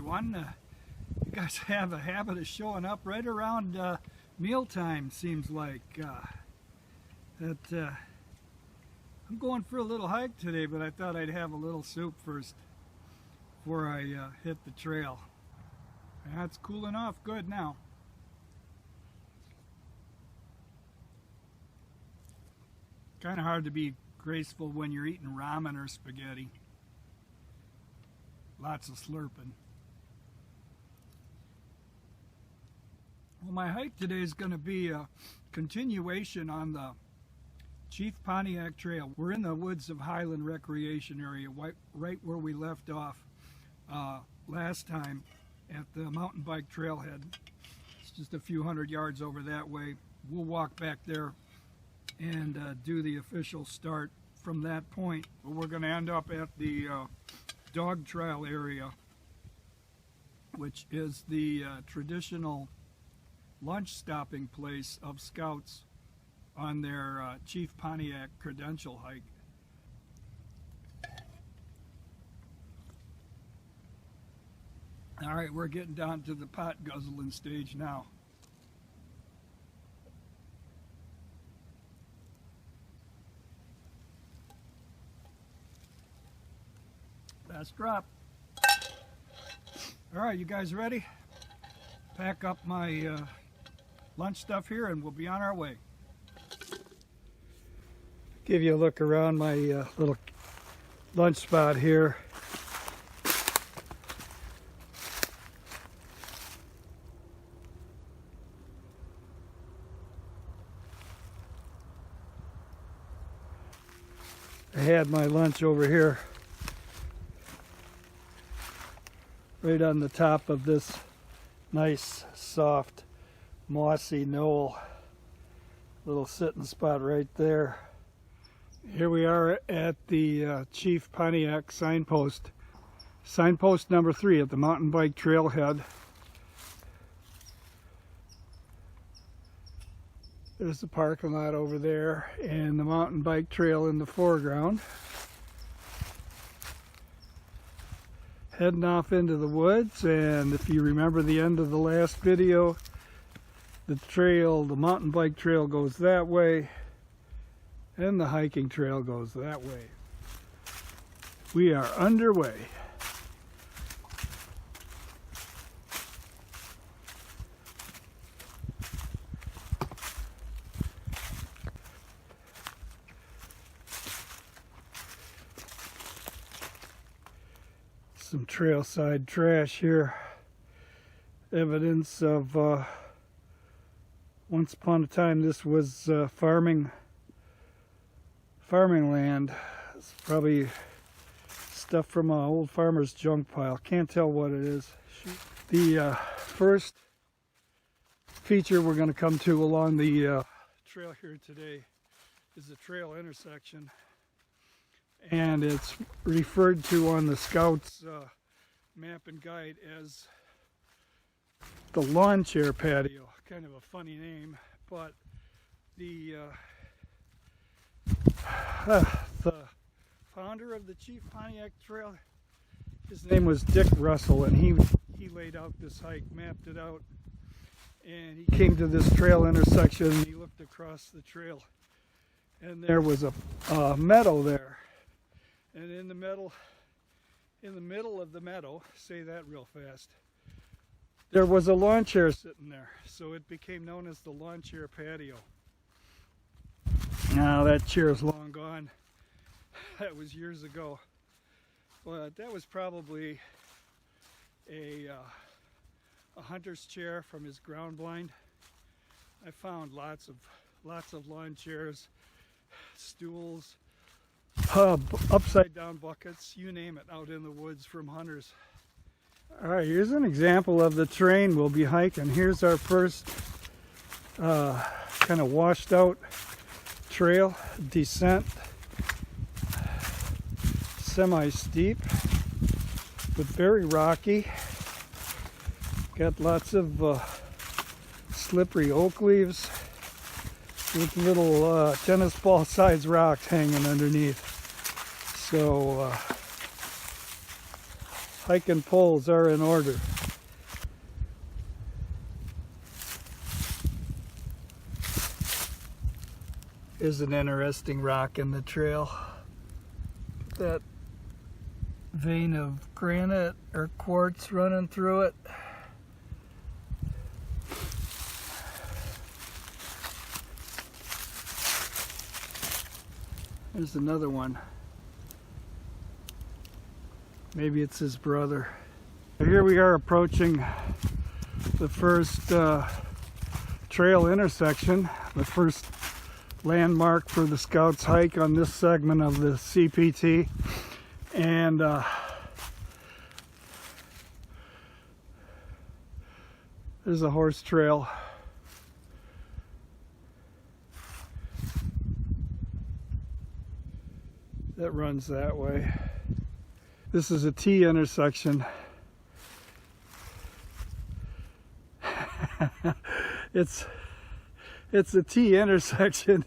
everyone. You guys have a habit of showing up right around mealtime, seems like. I'm going for a little hike today, but I thought I'd have a little soup first before I hit the trail. That's cooling off good now. Kind of hard to be graceful when you're eating ramen or spaghetti. Lots of slurping. Well, my hike today is going to be a continuation on the Chief Pontiac Trail. We're in the woods of Highland Recreation area, right where we left off last time at the mountain bike trailhead. It's just a few hundred yards over that way. We'll walk back there and do the official start from that point. But we're going to end up at the dog trail area, which is the traditional lunch stopping place of Scouts on their Chief Pontiac credential hike. All right, we're getting down to the pot guzzling stage now. Last drop. All right, you guys ready? Pack up my lunch stuff here and we'll be on our way. Give you a look around my little lunch spot here. I had my lunch over here, right on the top of this nice, soft, mossy knoll. Little sitting spot right there. Here we are at the Chief Pontiac signpost. Signpost number 3 at the mountain bike trailhead. There's the parking lot over there and the mountain bike trail in the foreground. Heading off into the woods, and if you remember the end of the last video, the mountain bike trail goes that way and the hiking trail goes that way. We are underway. Some trailside trash here. Evidence of once upon a time this was farming land. It's probably stuff from an old farmer's junk pile. Can't tell what it is. The first feature we're going to come to along the trail here today is the trail intersection. And it's referred to on the Scouts map and guide as the lawn chair patio. Kind of a funny name, but the founder of the Chief Pontiac Trail, his name was Dick Russell, and he laid out this hike, mapped it out, and he came to this trail intersection and he looked across the trail, and there was a meadow there. And in the middle of the meadow, say that real fast, there was a lawn chair sitting there. So it became known as the lawn chair patio. Now that chair is long gone. That was years ago. But that was probably a hunter's chair from his ground blind. I found lots of lawn chairs, stools, upside down buckets, you name it, out in the woods from hunters. Alright, here's an example of the terrain we'll be hiking. Here's our first kind of washed out trail, descent, semi-steep, but very rocky. Got lots of slippery oak leaves with little tennis ball sized rocks hanging underneath. So hiking poles are in order. Is an interesting rock in the trail. That vein of granite or quartz running through it. There's another one. Maybe it's his brother. Here we are approaching the first trail intersection, the first landmark for the Scouts hike on this segment of the CPT. And there's a horse trail. That runs that way. This is a T intersection. It's a T intersection,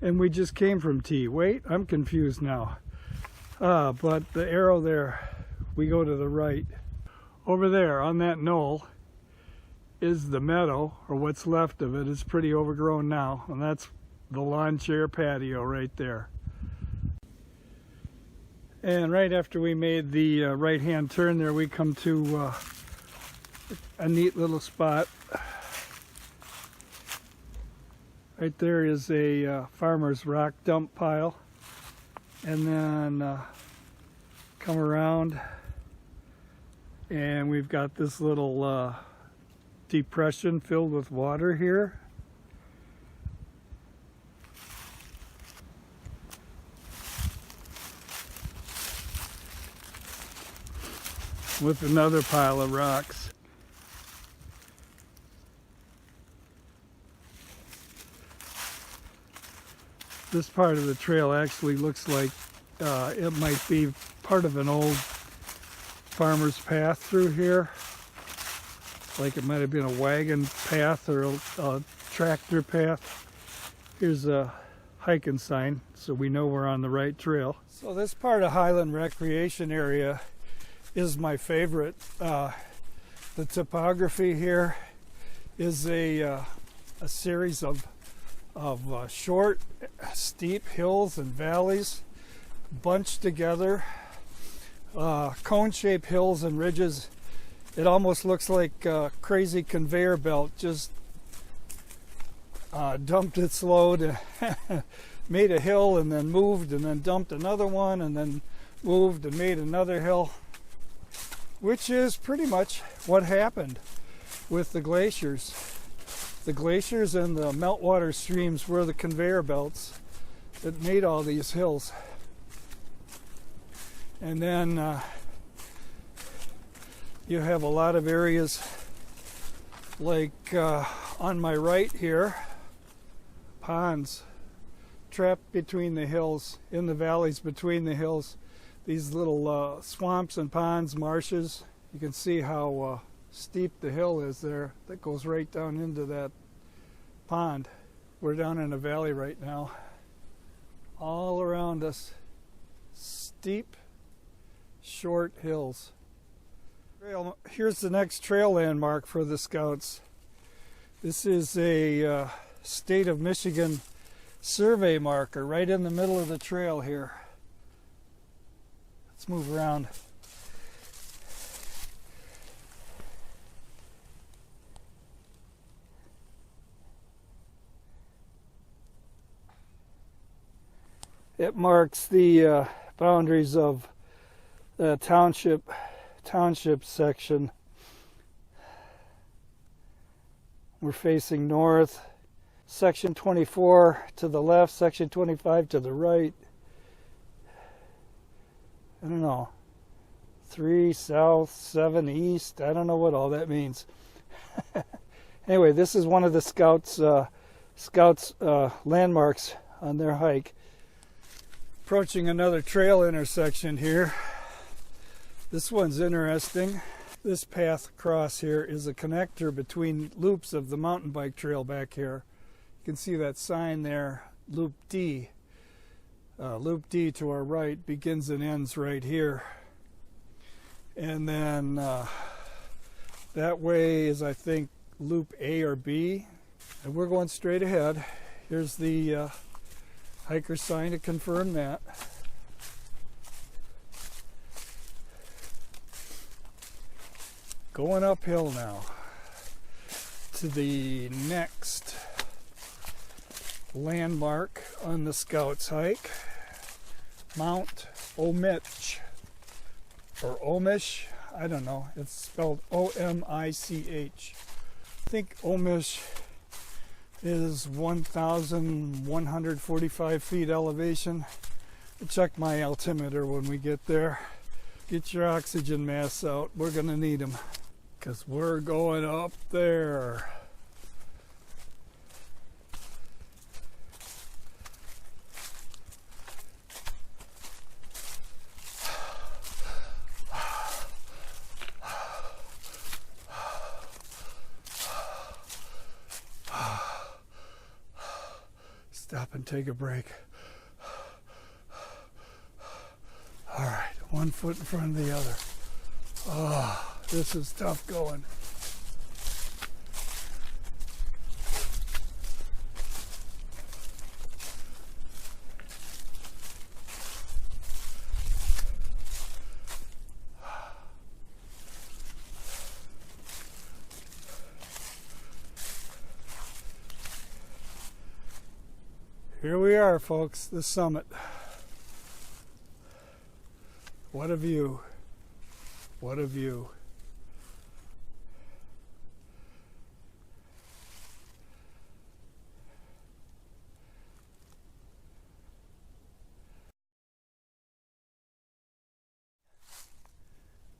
and we just came from T. Wait, I'm confused now. But the arrow there, we go to the right. Over there on that knoll is the meadow, or what's left of it. It's pretty overgrown now, and that's the lawn chair patio right there. And right after we made the right-hand turn there, we come to a neat little spot. Right there is a farmer's rock dump pile. And then come around, and we've got this little depression filled with water here. With another pile of rocks. This part of the trail actually looks like it might be part of an old farmer's path through here. Like it might have been a wagon path or a tractor path. Here's a hiking sign, so we know we're on the right trail. So this part of Highland Recreation Area is my favorite. The topography here is a series of short, steep hills and valleys bunched together, cone-shaped hills and ridges. It almost looks like a crazy conveyor belt just dumped its load, made a hill and then moved and then dumped another one and then moved and made another hill, which is pretty much what happened with the glaciers. The glaciers and the meltwater streams were the conveyor belts that made all these hills. And then you have a lot of areas like on my right here, ponds trapped between the hills, in the valleys between the hills. These little swamps and ponds, marshes. You can see how steep the hill is there that goes right down into that pond. We're down in a valley right now. All around us, steep, short hills. Here's the next trail landmark for the Scouts. This is a state of Michigan survey marker right in the middle of the trail here. Let's move around. It marks the boundaries of the township section. We're facing north. Section 24 to the left, section 25 to the right. I don't know. 3 south, 7 east. I don't know what all that means. Anyway, this is one of the Scouts landmarks on their hike. Approaching another trail intersection here. This one's interesting. This path across here is a connector between loops of the mountain bike trail back here. You can see that sign there, Loop D. Loop D to our right begins and ends right here. And then that way is, I think, loop A or B. And we're going straight ahead. Here's the hiker sign to confirm that. Going uphill now to the next landmark on the Scouts hike, Mount Omich, or Omish, I don't know, it's spelled O-M-I-C-H. I think Omish is 1,145 feet elevation. I'll check my altimeter when we get there. Get your oxygen masks out, we're gonna need them, because we're going up there. Stop and take a break. All right, one foot in front of the other. Oh, this is tough going. Here we are, folks, the summit. What a view. What a view.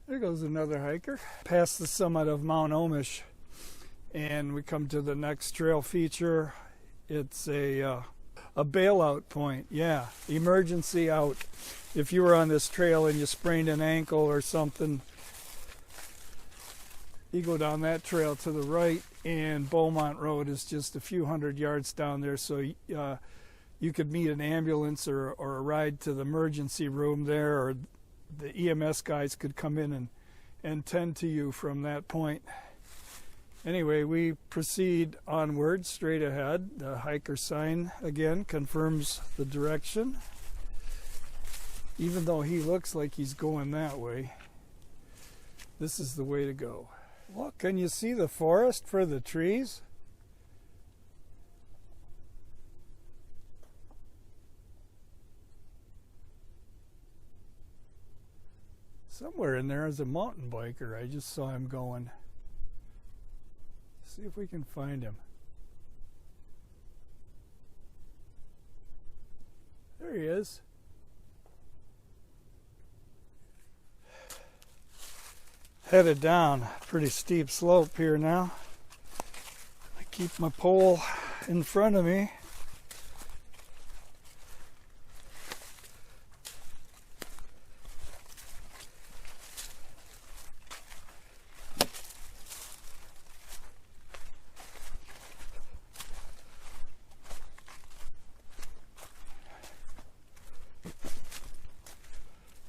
There goes another hiker. Past the summit of Mount Omish, and we come to the next trail feature. It's a bailout point, yeah, emergency out. If you were on this trail and you sprained an ankle or something, you go down that trail to the right, and Beaumont Road is just a few hundred yards down there, so you could meet an ambulance or a ride to the emergency room there, or the EMS guys could come in and tend to you from that point. Anyway, we proceed onward, straight ahead. The hiker sign, again, confirms the direction. Even though he looks like he's going that way, this is the way to go. Look, can you see the forest for the trees? Somewhere in there is a mountain biker. I just saw him going. See if we can find him. There he is. Headed down. Pretty steep slope here now. I keep my pole in front of me.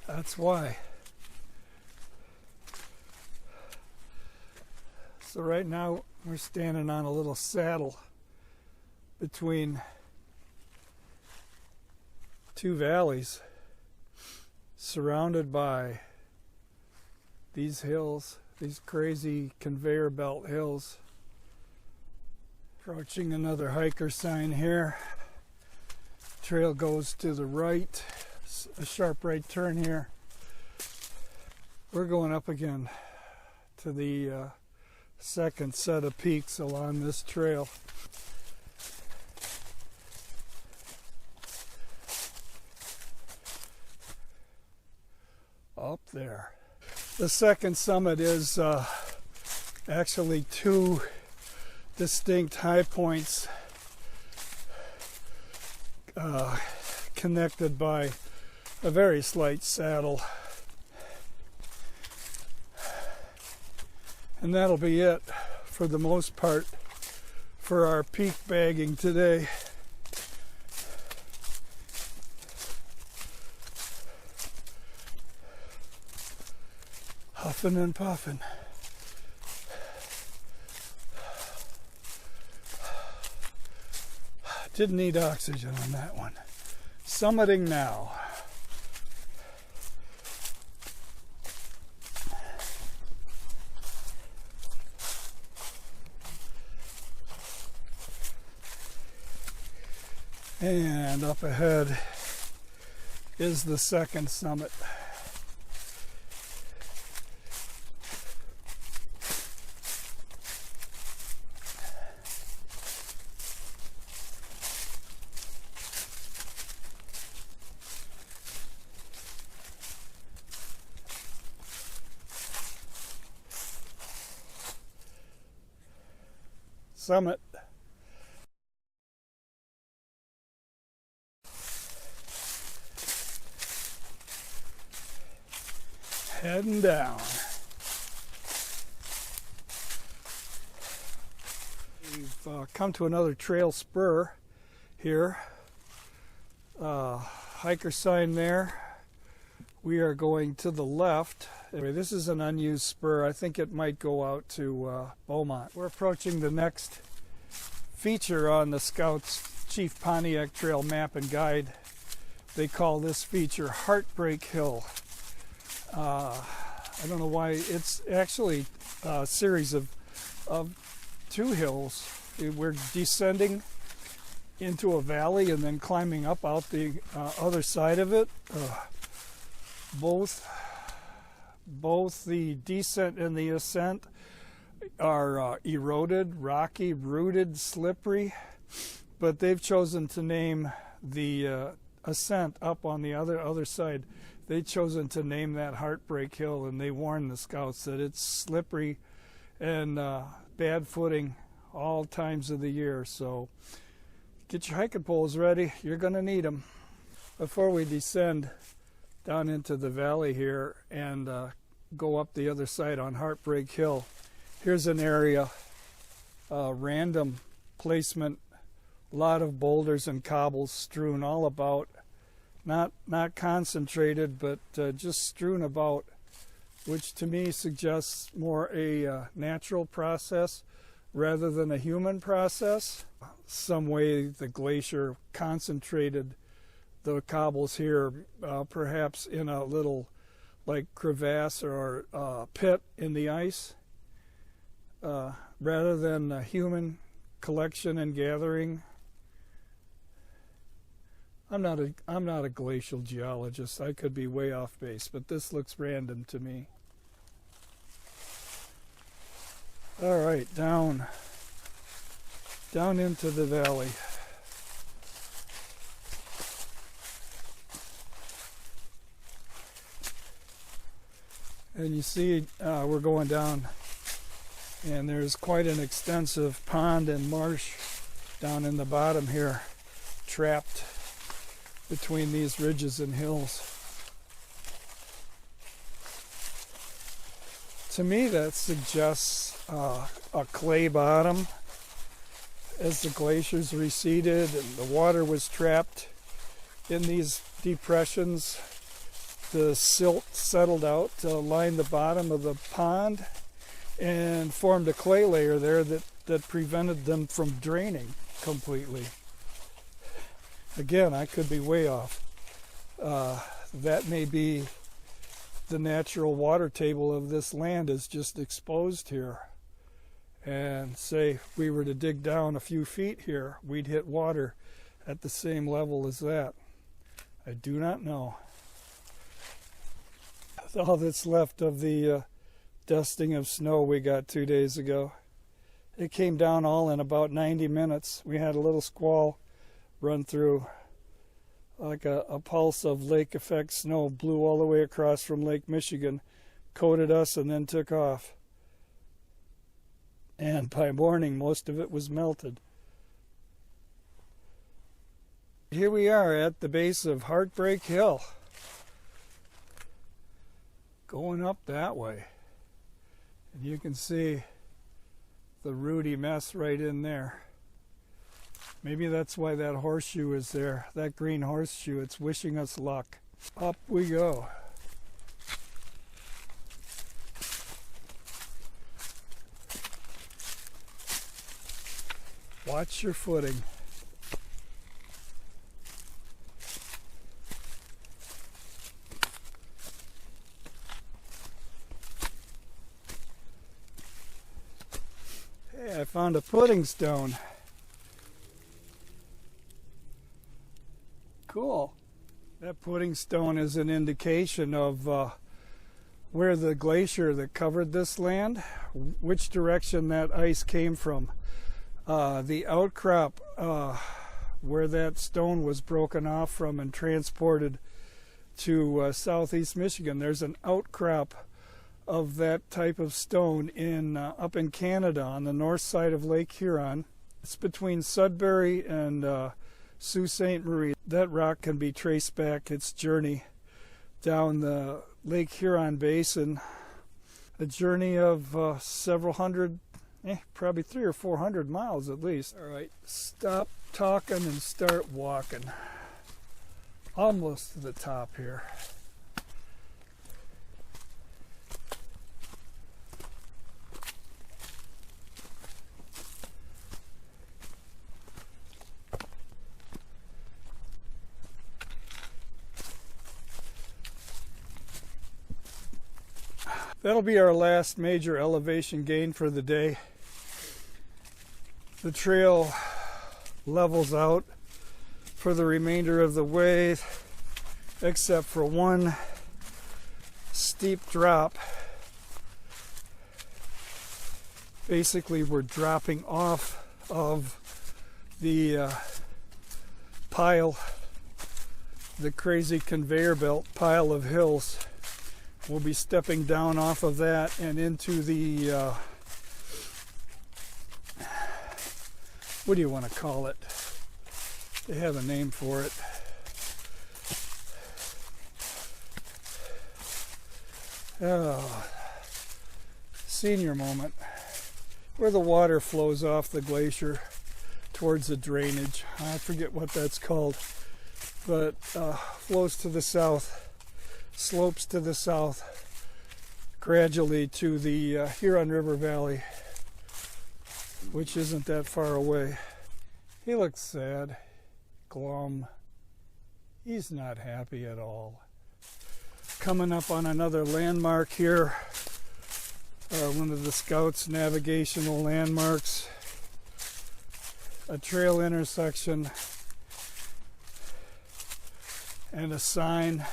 That's why. So right now we're standing on a little saddle between two valleys, surrounded by these hills, these crazy conveyor belt hills. Approaching another hiker sign here. Trail goes to the right. A sharp right turn here. We're going up again to the second set of peaks along this trail. Up there. The second summit is actually two distinct high points connected by a very slight saddle. And that'll be it for the most part for our peak bagging today. Huffing and puffing. Didn't need oxygen on that one. Summiting now. And up ahead is the second summit. Summit. Heading down. We've come to another trail spur here. Hiker sign there. We are going to the left. Anyway, this is an unused spur. I think it might go out to Beaumont. We're approaching the next feature on the Scouts Chief Pontiac Trail map and guide. They call this feature Heartbreak Hill. I don't know why. It's actually a series of two hills. We're descending into a valley and then climbing up out the other side of it. Both the descent and the ascent are eroded, rocky, rooted, slippery, but they've chosen to name the ascent up on the other side. They've chosen to name that Heartbreak Hill, and they warn the Scouts that it's slippery and bad footing all times of the year. So get your hiking poles ready. You're going to need them. Before we descend down into the valley here and go up the other side on Heartbreak Hill, here's an area, random placement, a lot of boulders and cobbles strewn all about. Not concentrated, but just strewn about, which to me suggests more a natural process rather than a human process. Some way the glacier concentrated the cobbles here, perhaps in a little like crevasse or pit in the ice, rather than a human collection and gathering. I'm not a glacial geologist. I could be way off base, but this looks random to me. All right, down into the valley. And you see we're going down, and there's quite an extensive pond and marsh down in the bottom here, trapped between these ridges and hills. To me, that suggests a clay bottom. As the glaciers receded and the water was trapped in these depressions, the silt settled out to line the bottom of the pond and formed a clay layer there that prevented them from draining completely. Again, I could be way off. That may be the natural water table of this land is just exposed here. And say if we were to dig down a few feet here, we'd hit water at the same level as that. I do not know. All that's left of the dusting of snow we got 2 days ago. It came down all in about 90 minutes. We had a little squall run through, like a pulse of lake effect snow, blew all the way across from Lake Michigan, coated us, and then took off. And by morning, most of it was melted. Here we are at the base of Heartbreak Hill, going up that way. And you can see the rooty mess right in there. Maybe that's why that horseshoe is there, that green horseshoe. It's wishing us luck. Up we go. Watch your footing. Hey, I found a pudding stone. Cool. That pudding stone is an indication of where the glacier that covered this land, which direction that ice came from. The outcrop where that stone was broken off from and transported to southeast Michigan, there's an outcrop of that type of stone up in Canada on the north side of Lake Huron. It's between Sudbury and Sault Ste. Marie. That rock can be traced back its journey down the Lake Huron basin, a journey of several hundred, probably 300 or 400 miles at least. All right, stop talking and start walking. Almost to the top here. That'll be our last major elevation gain for the day. The trail levels out for the remainder of the way, except for one steep drop. Basically, we're dropping off of the pile, the crazy conveyor belt pile of hills. We'll be stepping down off of that and into the, what do you want to call it? They have a name for it. Oh, senior moment, where the water flows off the glacier towards the drainage. I forget what that's called, but flows to the south. Slopes to the south gradually to the Huron River Valley, which isn't that far away. He looks sad, glum. He's not happy at all. Coming up on another landmark here, one of the Scouts' navigational landmarks, a trail intersection, and a sign.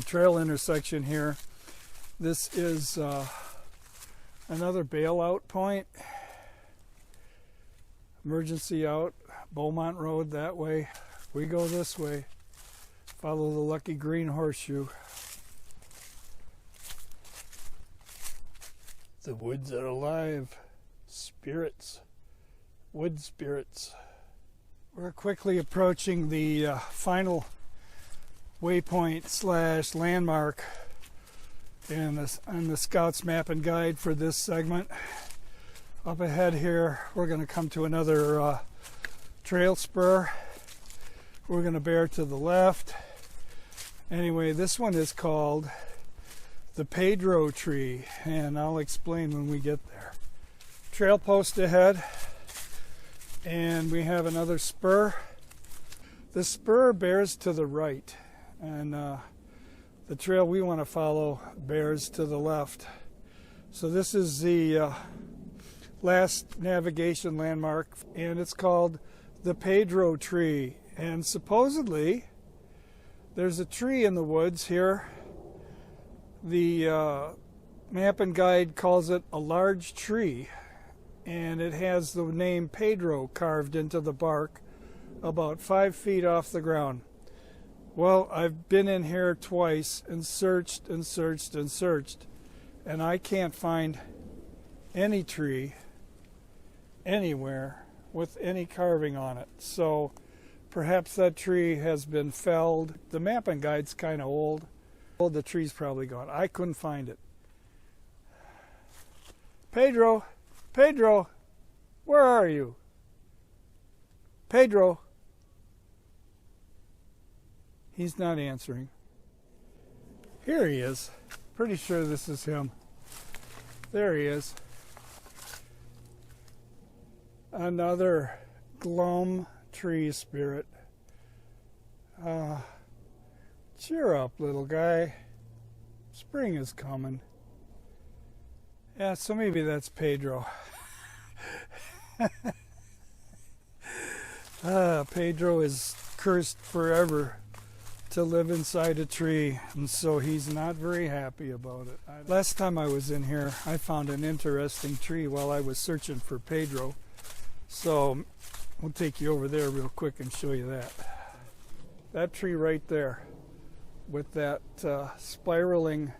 Trail intersection here. This is another bailout point. Emergency out, Beaumont Road that way. We go this way. Follow the Lucky Green Horseshoe. The woods are alive. Spirits. Wood spirits. We're quickly approaching the final waypoint / landmark on the Scouts map and guide for this segment. Up ahead here, we're going to come to another trail spur. We're going to bear to the left. Anyway, this one is called the Pedro tree, and I'll explain when we get there. Trail post ahead, and we have another spur. The spur bears to the right, and the trail we want to follow bears to the left. So this is the last navigation landmark, and it's called the Pedro tree. And supposedly there's a tree in the woods here. The map and guide calls it a large tree, and it has the name Pedro carved into the bark about 5 feet off the ground. Well, I've been in here twice and searched and searched and searched, and I can't find any tree anywhere with any carving on it. So perhaps that tree has been felled. The map and guide's kind of old. The tree's probably gone. I couldn't find it. Pedro, Pedro, where are you? Pedro. He's not answering. Here he is. Pretty sure this is him. There he is. Another glum tree spirit. Cheer up, little guy. Spring is coming. Yeah, so maybe that's Pedro. Pedro is cursed forever to live inside a tree, and so he's not very happy about it. Last time I was in here, I found an interesting tree while I was searching for Pedro. So we'll take you over there real quick and show you that. That tree right there with that spiraling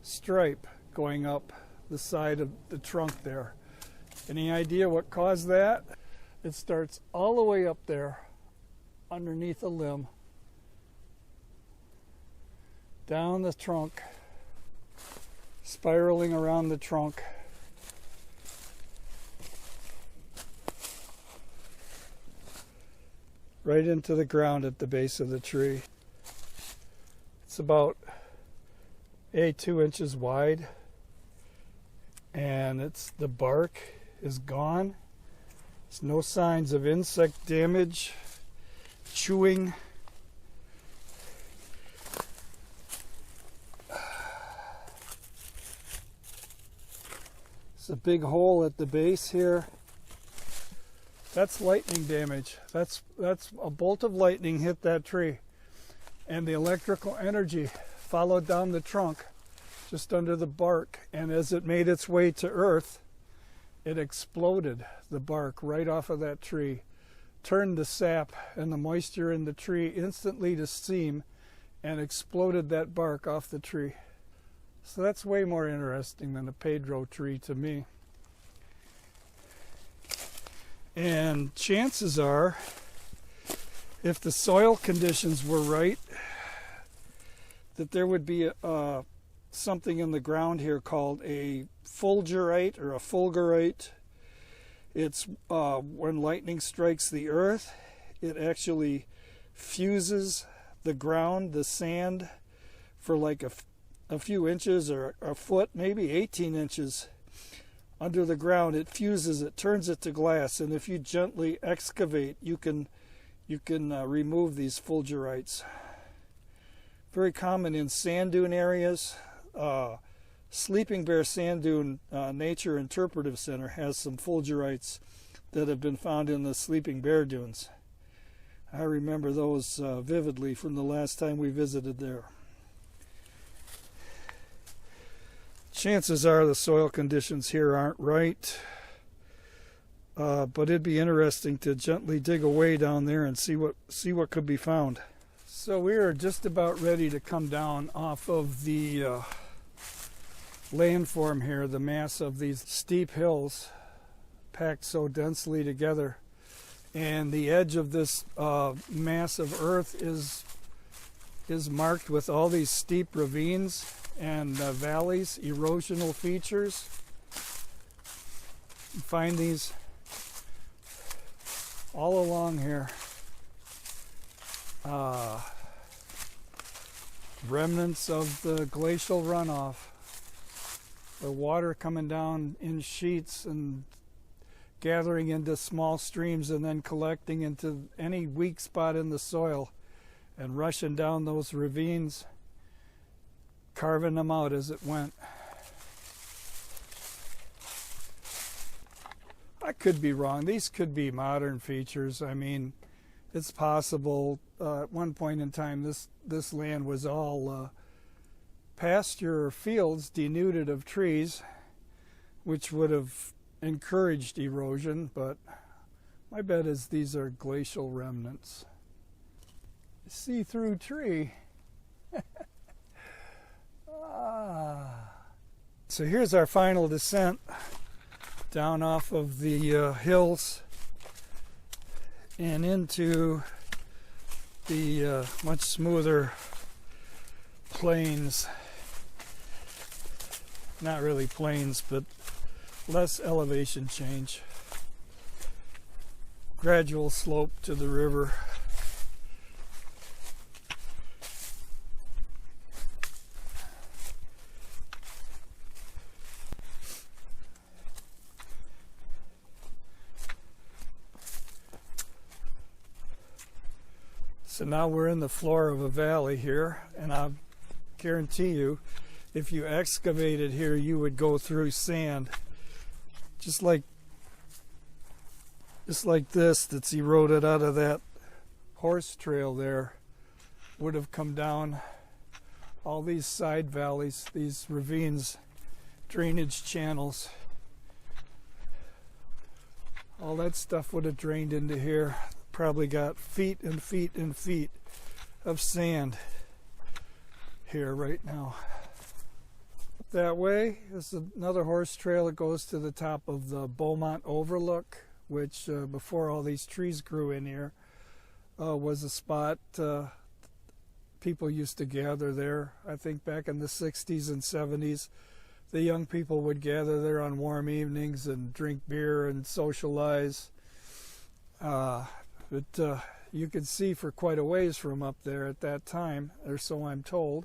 stripe going up the side of the trunk there. Any idea what caused that? It starts all the way up there underneath a limb, down the trunk, spiraling around the trunk. Right into the ground at the base of the tree. It's about 2 inches wide, and the bark is gone. There's no signs of insect damage, chewing. It's a big hole at the base here. That's lightning damage. That's a bolt of lightning hit that tree, and the electrical energy followed down the trunk just under the bark, and as it made its way to earth, it exploded the bark right off of that tree, turned the sap and the moisture in the tree instantly to steam, and exploded that bark off the tree. So that's way more interesting than a Pedro tree to me. And chances are, if the soil conditions were right, that there would be something in the ground here called a fulgurite or a fulgurite. It's when lightning strikes the earth, it actually fuses the ground, the sand, for like a few inches or a foot, maybe 18 inches under the ground. It fuses it, turns it to glass, and if you gently excavate, you can remove these fulgurites. Very common in sand dune areas. Sleeping Bear Sand Dune Nature Interpretive Center has some fulgurites that have been found in the Sleeping Bear Dunes. I remember those vividly from the last time we visited there. Chances are the soil conditions here aren't right, but it'd be interesting to gently dig away down there and see what could be found. So we are just about ready to come down off of the landform here, the mass of these steep hills packed so densely together, and the edge of this mass of earth is marked with all these steep ravines and valleys, erosional features. You find these all along here. Remnants of the glacial runoff. The water coming down in sheets and gathering into small streams and then collecting into any weak spot in the soil and rushing down those ravines, carving them out as it went. I could be wrong. These could be modern features. I mean, it's possible at one point in time this land was all pasture fields denuded of trees, which would have encouraged erosion, but my bet is these are glacial remnants. See-through tree. So here's our final descent down off of the hills and into the much smoother plains. Not really plains, but less elevation change. Gradual slope to the river. So now we're in the floor of a valley here, and I guarantee you, if you excavated here, you would go through sand, just like this that's eroded out of that horse trail there would have come down all these side valleys, these ravines, drainage channels. All that stuff would have drained into here. Probably got feet and feet and feet of sand here right now. That way is another horse trail that goes to the top of the Beaumont Overlook, which before all these trees grew in here was a spot people used to gather there. I think back in the 60s and 70s, the young people would gather there on warm evenings and drink beer and socialize. But you could see for quite a ways from up there at that time, or so I'm told.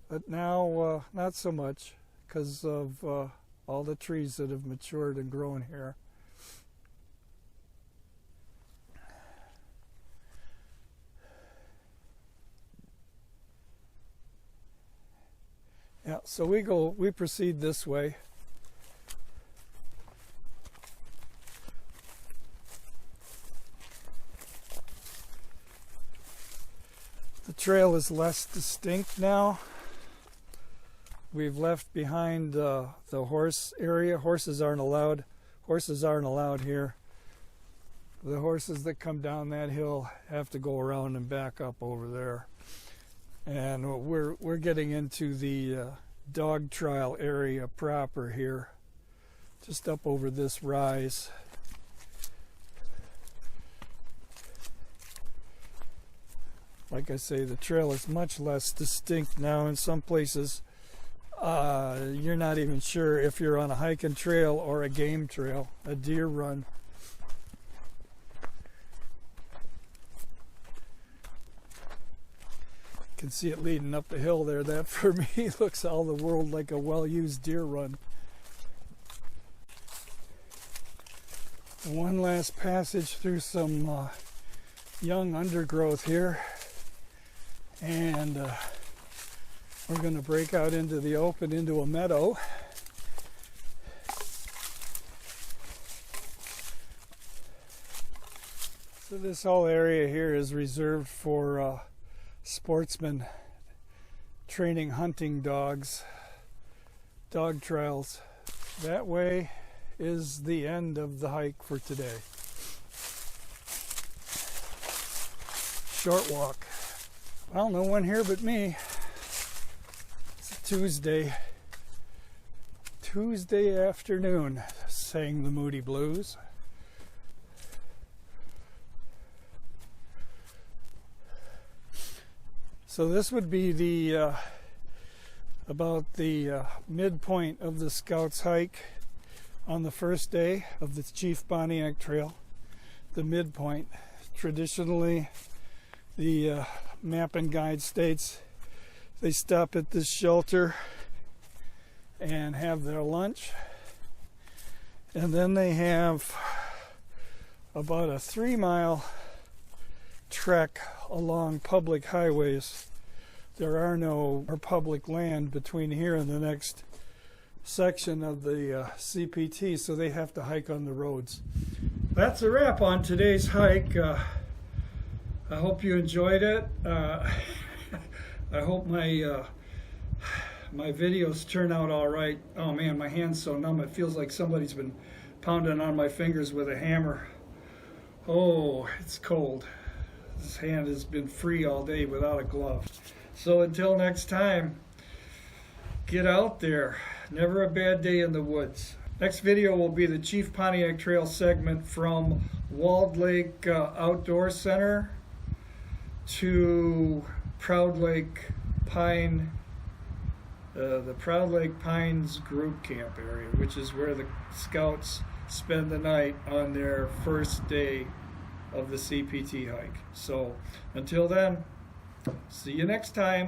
But now, not so much, because of all the trees that have matured and grown here. Yeah, so we proceed this way. The trail is less distinct now. We've left behind the horse area. Horses aren't allowed here. The horses that come down that hill have to go around and back up over there. And we're getting into the dog trial area proper here, just up over this rise. Like I say, the trail is much less distinct now. In some places, you're not even sure if you're on a hiking trail or a game trail, a deer run. You can see it leading up the hill there. That for me looks all the world like a well-used deer run. One last passage through some young undergrowth here, and we're going to break out into the open, into a meadow. So this whole area here is reserved for sportsmen training hunting dogs, dog trials. That way is the end of the hike for today. Short walk. Well, no one here but me. It's a Tuesday afternoon, sang the Moody Blues. So this would be the about the midpoint of the Scouts hike on the first day of the Chief Pontiac Trail. The midpoint. Traditionally, the map and guide states they stop at this shelter and have their lunch, and then they have about a 3-mile trek along public highways. There are no public land between here and the next section of the CPT, so they have to hike on the roads. That's a wrap on today's hike. I hope you enjoyed it. I hope my videos turn out all right. Oh man, my hand's so numb. It feels like somebody's been pounding on my fingers with a hammer. Oh, it's cold. This hand has been free all day without a glove. So until next time, get out there. Never a bad day in the woods. Next video will be the Chief Pontiac Trail segment from Walled Lake Outdoor Center to Proud Lake Pine, the Proud Lake Pines group camp area, which is where the Scouts spend the night on their first day of the CPT hike. So until then, see you next time.